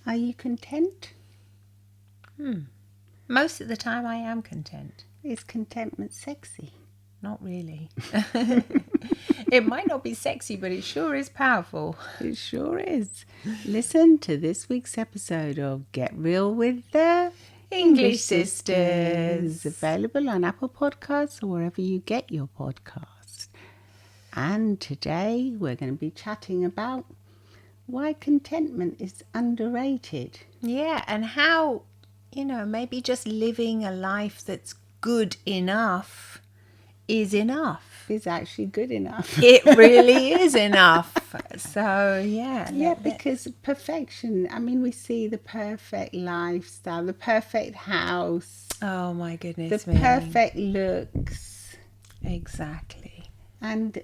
Are you content? Most of the time I am content. Is contentment sexy? Not really. It might not be sexy, but it sure is powerful. It sure is. Listen to this week's episode of Get Real with the English Sisters. Available on Apple Podcasts or wherever you get your podcasts. And today we're going to be chatting about why contentment is underrated. Yeah, and how, maybe just living a life that's good enough is enough. Is actually good enough. It really is enough. So, yeah. Yeah, because perfection, I mean, we see the perfect lifestyle, the perfect house. Oh, my goodness the me. perfect looks. Exactly. And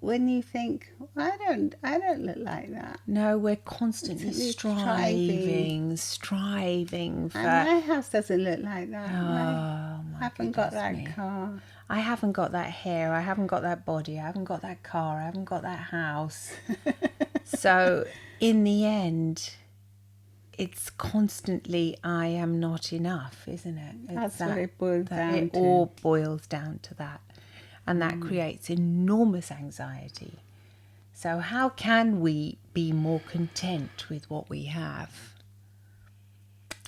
when you think, well, I don't look like that. No, we're constantly striving for... And my house doesn't look like that. I haven't got that car. I haven't got that hair. I haven't got that body. I haven't got that car. I haven't got that house. So in the end, it's constantly, I am not enough, isn't it? That's what it boils down to. It all boils down to that. And that creates enormous anxiety. So how can we be more content with what we have?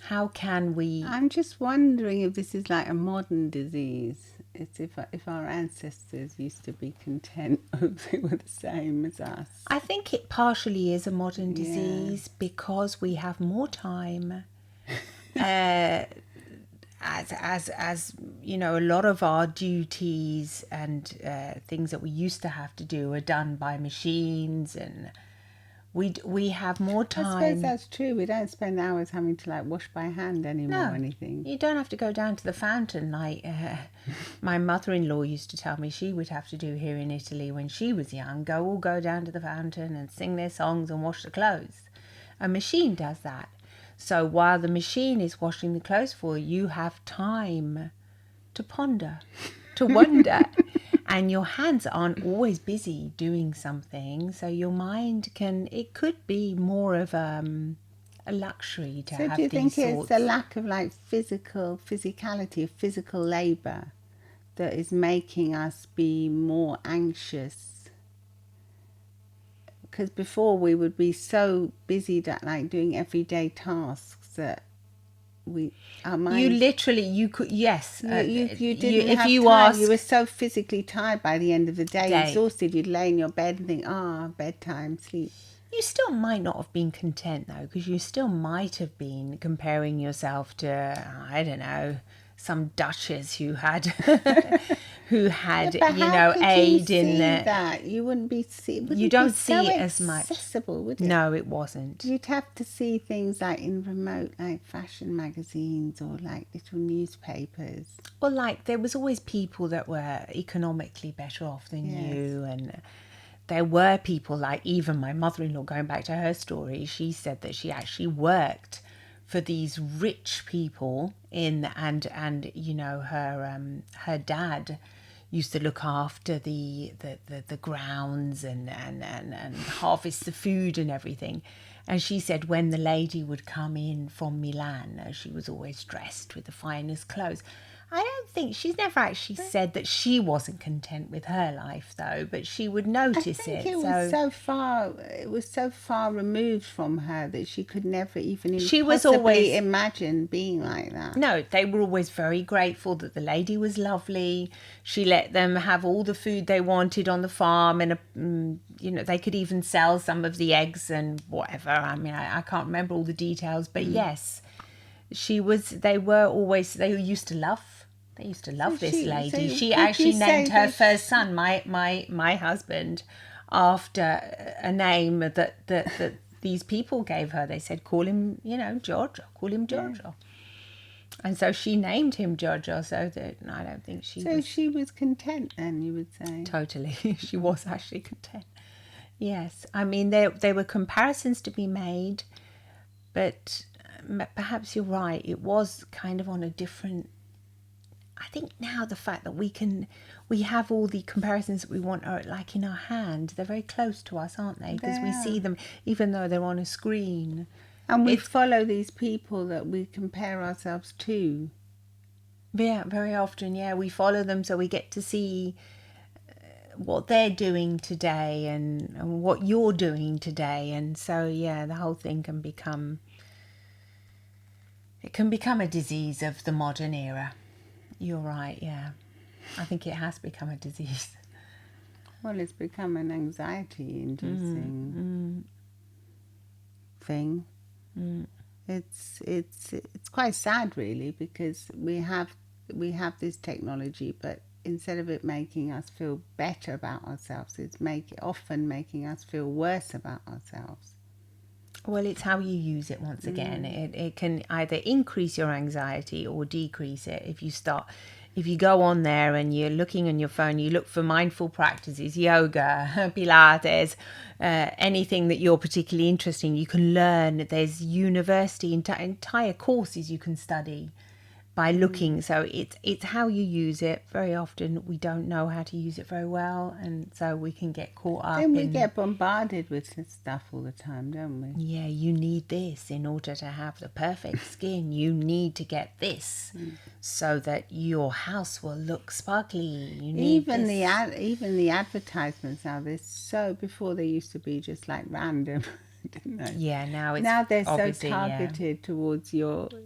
How can we... I'm just wondering if this is like a modern disease. It's if our ancestors used to be content, if they were the same as us. I think it partially is a modern disease because we have more time. As you know, a lot of our duties and things that we used to have to do are done by machines, and we have more time. I suppose that's true. We don't spend hours having to like wash by hand anymore or anything. You don't have to go down to the fountain like my mother-in-law used to tell me she would have to do here in Italy when she was young. Go down to the fountain and sing their songs and wash the clothes. A machine does that. So while the machine is washing the clothes for you, you have time to ponder, to wonder. And your hands aren't always busy doing something. So your mind it could be more of a luxury to have these sorts. So do you think it's a lack of like physicality, physical labour that is making us be more anxious? Because before we would be so busy that like doing everyday tasks that our minds... You could, yes. You didn't have time. You were so physically tired by the end of the day. Exhausted, you'd lay in your bed and think, bedtime, sleep. You still might not have been content though, because you still might have been comparing yourself to, I don't know, some duchess who had aid in that you wouldn't be you don't see so it as much accessible, would it? No, it wasn't. You'd have to see things like in remote like fashion magazines or like little newspapers. Well, like there was always people that were economically better off than you, and there were people like even my mother-in-law, going back to her story, she said that she actually worked for these rich people and you know her dad used to look after the grounds and harvest the food and everything. And she said when the lady would come in from Milan, she was always dressed with the finest clothes. I don't think she's never actually said that she wasn't content with her life though, but she would notice I think it was so far removed from her that she could never even possibly imagine being like that. No, they were always very grateful that the lady was lovely. She let them have all the food they wanted on the farm, and they could even sell some of the eggs and whatever. I mean, I can't remember all the details, but yes, they used to love this lady. She actually named her first son, my husband, after a name that these people gave her. They said, call him, Giorgio, call him Giorgio. And so she named him Giorgio, so that I don't think she was... So she was content then, you would say? Totally. She was actually content. Yes. I mean, there were comparisons to be made, but perhaps you're right. It was kind of on a different... I think now the fact that we have all the comparisons that we want are like in our hand. They're very close to us, aren't they? Because we see them even though they're on a screen. And we follow these people that we compare ourselves to. Yeah, very often, yeah. We follow them so we get to see what they're doing today and what you're doing today. And so, yeah, the whole thing can become... It can become a disease of the modern era. You're right, yeah. I think it has become a disease. Well, it's become an anxiety-inducing thing. It's quite sad, really, because we have this technology, but instead of it making us feel better about ourselves, it's often making us feel worse about ourselves. Well, it's how you use it once again. It can either increase your anxiety or decrease it. If you go on there and you're looking on your phone, you look for mindful practices, yoga, Pilates, anything that you're particularly interested in, you can learn. There's university, entire courses you can study by looking. So it's how you use it. Very often we don't know how to use it very well, and so we can get caught up Then we get bombarded with this stuff all the time, don't we? Yeah, you need this in order to have the perfect skin. You need to get this so that your house will look sparkly. You need Even the advertisements now, before they used to be just like random, didn't they? Yeah, now they're so obviously, targeted towards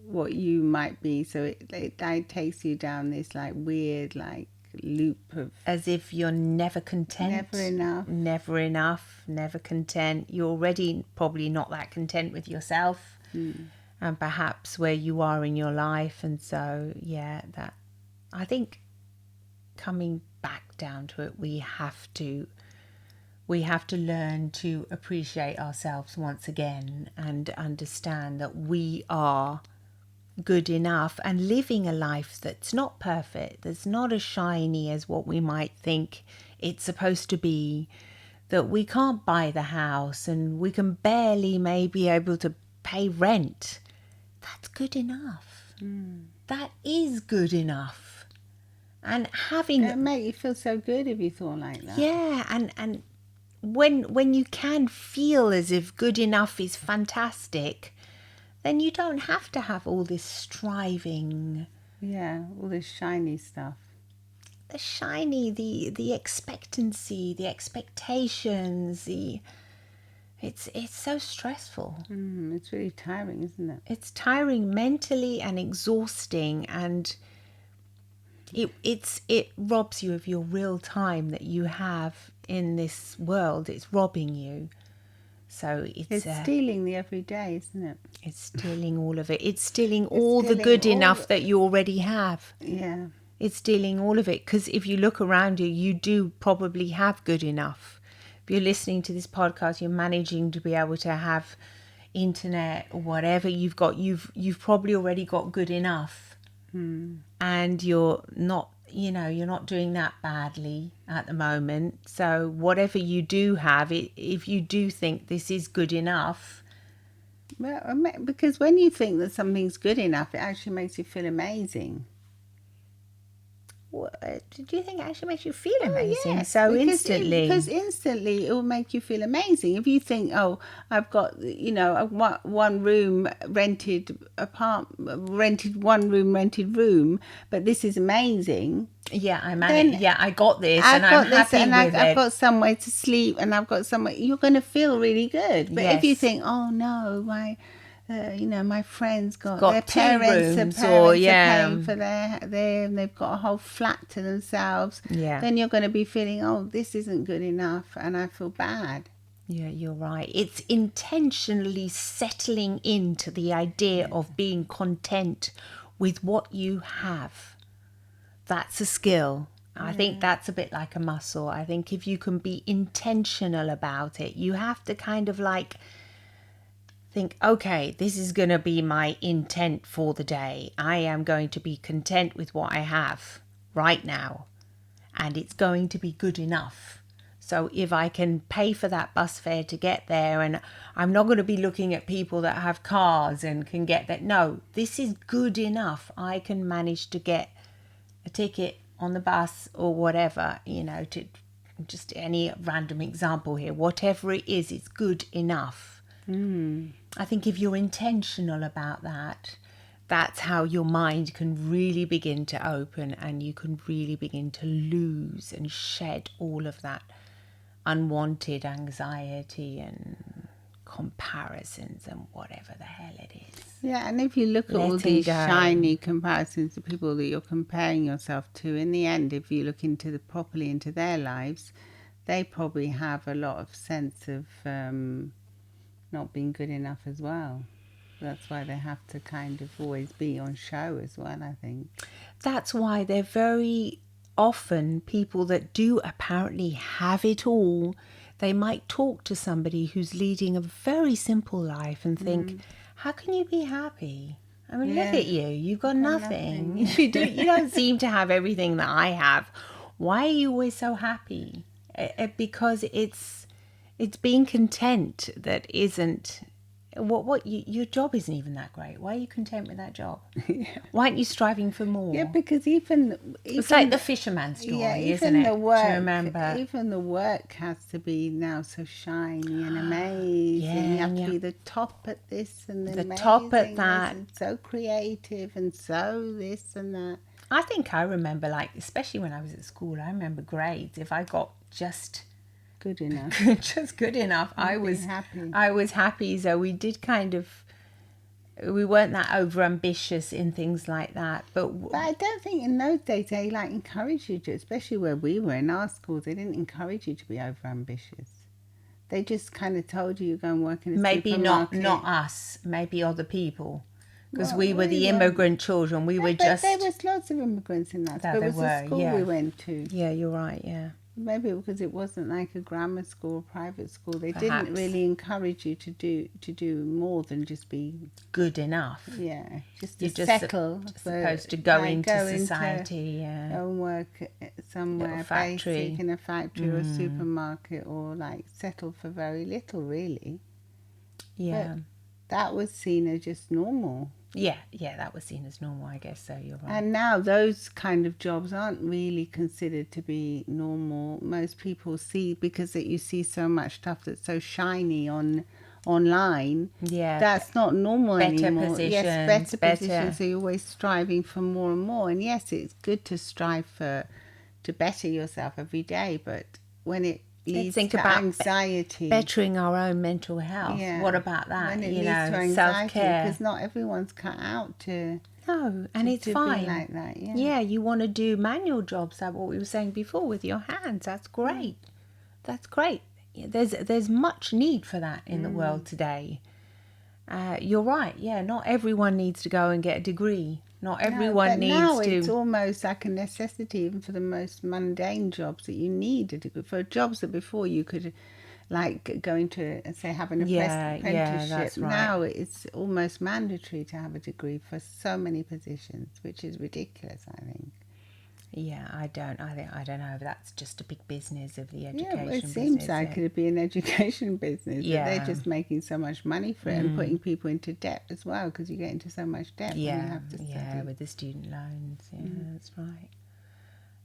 what you might be, so it like takes you down this like weird like loop of as if you're never content, never enough, never content. You're already probably not that content with yourself, and perhaps where you are in your life. And so, yeah, that I think coming back down to it, we have to learn to appreciate ourselves once again and understand that we are good enough and living a life that's not perfect, that's not as shiny as what we might think it's supposed to be, that we can't buy the house and we can barely maybe able to pay rent. That's good enough. That is good enough. And having it make you feel so good if you thought like that. Yeah, and when you can feel as if good enough is fantastic, then you don't have to have all this striving. Yeah, all this shiny stuff. The shiny, the expectancy, the expectations, it's so stressful. It's really tiring, isn't it? It's tiring mentally and exhausting, and it robs you of your real time that you have in this world. It's robbing you. So it's stealing the everyday, isn't it? It's stealing all of it. It's stealing all the good enough that you already have. Yeah. It's stealing all of it, because if you look around you, you do probably have good enough. If you're listening to this podcast, you're managing to be able to have internet or whatever you've got. You've probably already got good enough, and you're not doing that badly at the moment. So whatever you do have, if you do think this is good enough. Well, because when you think that something's good enough, it actually makes you feel amazing. Do you think it actually makes you feel amazing? Yes, Instantly? Because instantly it will make you feel amazing. If you think, oh, I've got, one room rented room, but this is amazing. Yeah, I got this, and I'm happy with it. I've got somewhere to sleep, and I've got somewhere. You're going to feel really good. But if you think, oh no, my friends got their parents are paying for their and they've got a whole flat to themselves. Yeah. Then you're going to be feeling, oh, this isn't good enough, and I feel bad. Yeah, you're right. It's intentionally settling into the idea of being content with what you have. That's a skill. I think that's a bit like a muscle. I think if you can be intentional about it, you have to kind of like think, okay, this is going to be my intent for the day. I am going to be content with what I have right now, and it's going to be good enough. So if I can pay for that bus fare to get there, and I'm not going to be looking at people that have cars and can get that. No, this is good enough. I can manage to get a ticket on the bus or whatever, to just any random example here. Whatever it is, it's good enough. I think if you're intentional about that, that's how your mind can really begin to open, and you can really begin to lose and shed all of that unwanted anxiety and comparisons and whatever the hell it is. Yeah, and if you look at all these shiny comparisons to people that you're comparing yourself to, in the end, if you look properly into their lives, they probably have a lot of sense of not being good enough as well. That's why they have to kind of always be on show as well, I think. That's why they're very often people that do apparently have it all. They might talk to somebody who's leading a very simple life and think, how can you be happy? I mean, look at you. You've got nothing. You don't seem to have everything that I have. Why are you always so happy? Because it's being content that isn't... your job isn't even that great. Why are you content with that job? Yeah. Why aren't you striving for more? Yeah, because even it's like the fisherman story, isn't it? The work, do you remember? Even the work has to be now so shiny and amazing. You have to be the top at this and the top at that, and so creative and so this and that. I think I remember, like, especially when I was at school, I remember grades. If I got just good enough, just good enough, I was happy. I was happy. So we weren't that over ambitious in things like that. But I don't think in those days they encouraged you to, especially where we were in our schools, they didn't encourage you to be over ambitious. They just kind of told you go and work in a supermarket. Maybe not us, maybe other people. Because we were the immigrant children. We were just... There was lots of immigrants in that school. It was the school we went to. Yeah, you're right, yeah. Maybe because it wasn't like a grammar school or private school. They didn't really encourage you to do more than just be... good enough. Yeah, just to settle. Just supposed to go into society, go and work somewhere basic in a factory or a supermarket, or like settle for very little, really. Yeah. But that was seen as just normal. Yeah, that was seen as normal, I guess so, you're right. And now those kind of jobs aren't really considered to be normal. Most people see, because you see so much stuff that's so shiny online, that's not normal anymore. Yes, better positions. So you're always striving for more and more. And yes, it's good to strive to better yourself every day, but when it leads to anxiety, bettering our own mental health. Yeah. What about that? When it leads to anxiety, self-care, because not everyone's cut out to. No, and it's fine. Be like that. Yeah, you want to do manual jobs, like what we were saying before, with your hands. That's great. That's great. There's much need for that in the world today. You're right. Yeah, not everyone needs to go and get a degree. Not everyone needs now to. It's almost like a necessity, even for the most mundane jobs, that you need a degree. For jobs that before you could, like, go into, say, have an apprenticeship. Yeah, that's right. Now it's almost mandatory to have a degree for so many positions, which is ridiculous, I think. Yeah, I don't know if that's just a big business of the education business. It seems like it'd be an education business. Yeah. They're just making so much money for it and putting people into debt as well, because you get into so much debt when you have to study. Yeah, with the student loans. Yeah, that's right.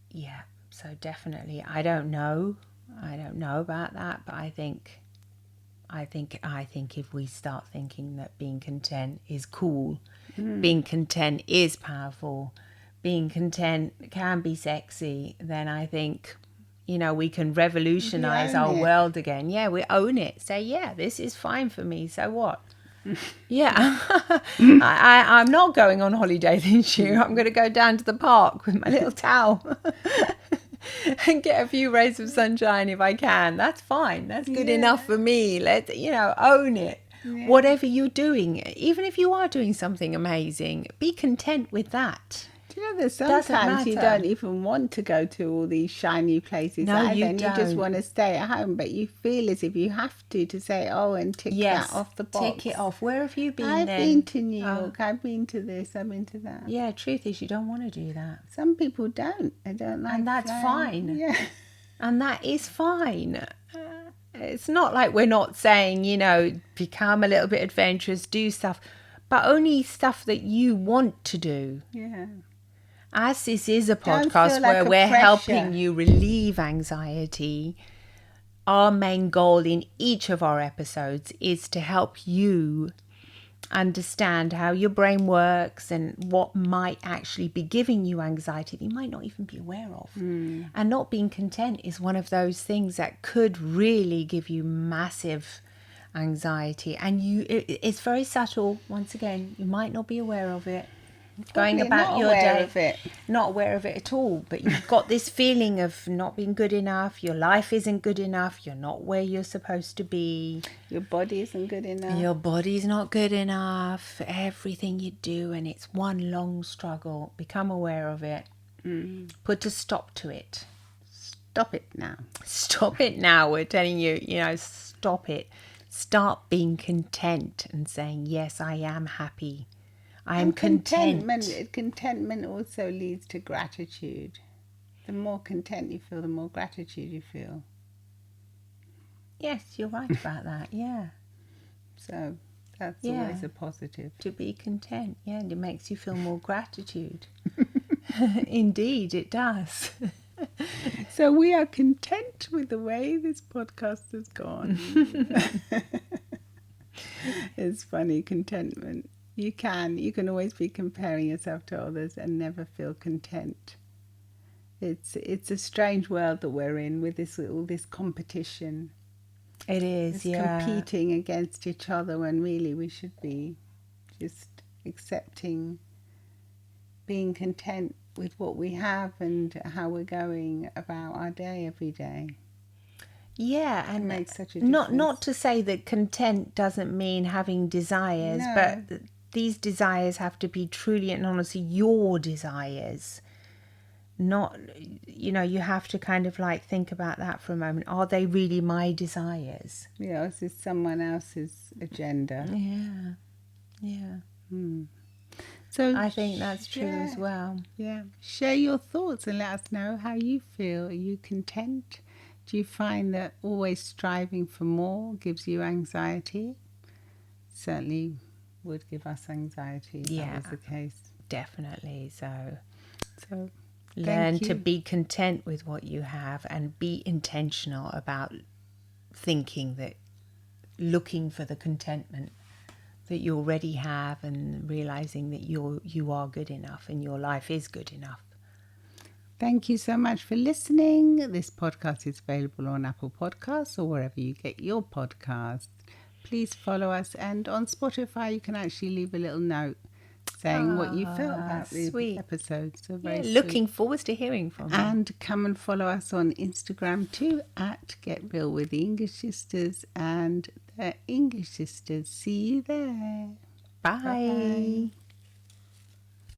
Yeah, so definitely. I don't know about that, but I think if we start thinking that being content is cool, being content is powerful, being content can be sexy, then I think, we can revolutionize our world again. Yeah, we own it. Say, yeah, this is fine for me. So what? Yeah. I'm not going on holiday this year. I'm going to go down to the park with my little towel and get a few rays of sunshine if I can. That's fine. That's good enough for me. Let's, own it. Yeah. Whatever you're doing, even if you are doing something amazing, be content with that. There's sometimes you don't even want to go to all these shiny places either, you just want to stay at home, but you feel as if you have to say, and tick that off the box. Tick it off. Where have you been I've been to New York, I've been to this, I've been to that. Yeah, truth is you don't want to do that. Some people don't. They don't like. And that's fine. Yeah. And that is fine. It's not like we're not saying, become a little bit adventurous, do stuff, but only stuff that you want to do. Yeah. As this is a podcast where we're helping you relieve anxiety, our main goal in each of our episodes is to help you understand how your brain works and what might actually be giving you anxiety that you might not even be aware of. And not being content is one of those things that could really give you massive anxiety, and it's very subtle. Once again, you might not be aware of it. Probably Going about not your aware day of it. not aware of it at all, but you've got this feeling of not being good enough, your life isn't good enough, you're not where you're supposed to be, your body isn't good enough, your body's not good enough, everything you do, and it's one long struggle. Become aware of it. Put a stop to it. Stop it now. Stop it now. We're telling you, stop it. Start being content and saying, yes, I am happy. I'm content. Contentment also leads to gratitude. The more content you feel, the more gratitude you feel. Yes, you're right about that. Yeah. So that's always a positive. To be content. Yeah, and it makes you feel more gratitude. Indeed, it does. So we are content with the way this podcast has gone. It's funny, contentment. You can always be comparing yourself to others and never feel content. It's a strange world that we're in with all this competition. It is, competing against each other when really we should be just accepting, being content with what we have and how we're going about our day every day. Yeah, and it makes such a difference. Not to say that content doesn't mean having desires, but these desires have to be truly and honestly your desires. Not, you have to kind of like think about that for a moment. Are they really my desires? Yeah, is this someone else's agenda? Yeah. So I think that's true as well. Yeah. Share your thoughts and let us know how you feel. Are you content? Do you find that always striving for more gives you anxiety? Certainly would give us anxiety if that was the case. Definitely. So learn to be content with what you have and be intentional about looking for the contentment that you already have and realizing that you are good enough and your life is good enough. Thank you so much for listening. This podcast is available on Apple Podcasts or wherever you get your podcasts. Please follow us, and on Spotify you can actually leave a little note saying what you felt about these episodes. So very looking forward to hearing from you. And come and follow us on Instagram too, at Get Real with the English Sisters and the English Sisters. See you there. Bye. Bye.